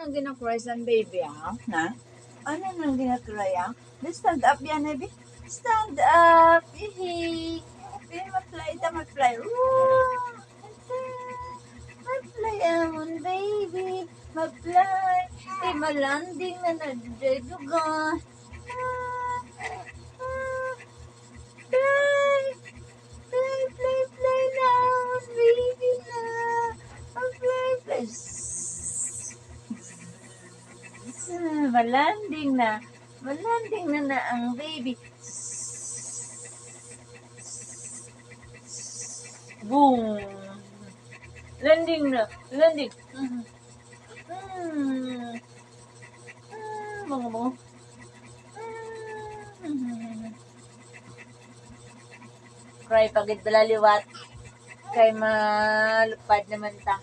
nang ginakry sa baby, ha? Na? Ano nang ginakry, ha? Stand up yan, baby. Stand up. Ihi. Ma-fly ta, ma-fly. Ma-fly amon, baby. Ma-fly. Malanding na nagdadugan. Fly. Fly, fly, fly na amon, baby na. Ma-fly, fly. Malanding na. Malanding na ang baby. Boom! Landing na. Landing. Mga mo. Cry pagit balaliwat. Kay malupad naman ta.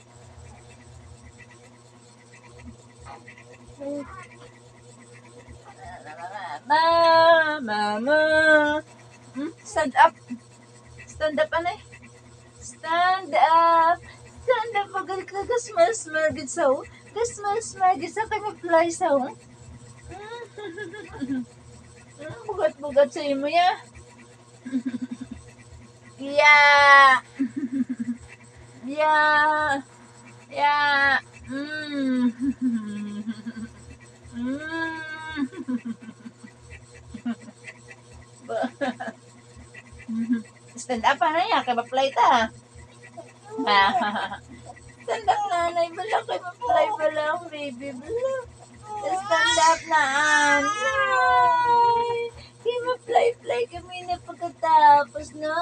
Mama. Stand up. Stand up, anay. Stand up. Stand up. Pagod ka. Gasmal-smal gid sa o. Gasmal-smal gid sa kay mag-fly sa o. Bugat-bugat sa imo ya. Yeah. Yeah. Yeah. Stand up na ya kay ma-fly ta. Stand up na nanay bala kay ma-fly bala ang baby bala. Stand up na anay. Kay ma-fly kami na pagkatapos na.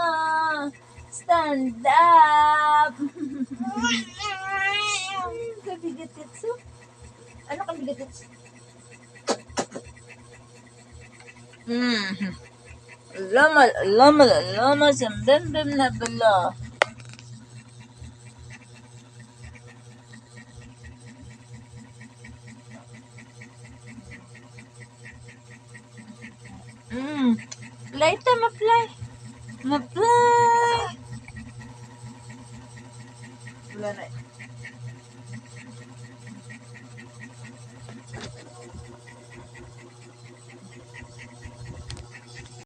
Stand up. Kabigatits. Ano kabigatits? Lama sa bembem na bala. Fly ta, ma-fly. Ma-fly. Wala na.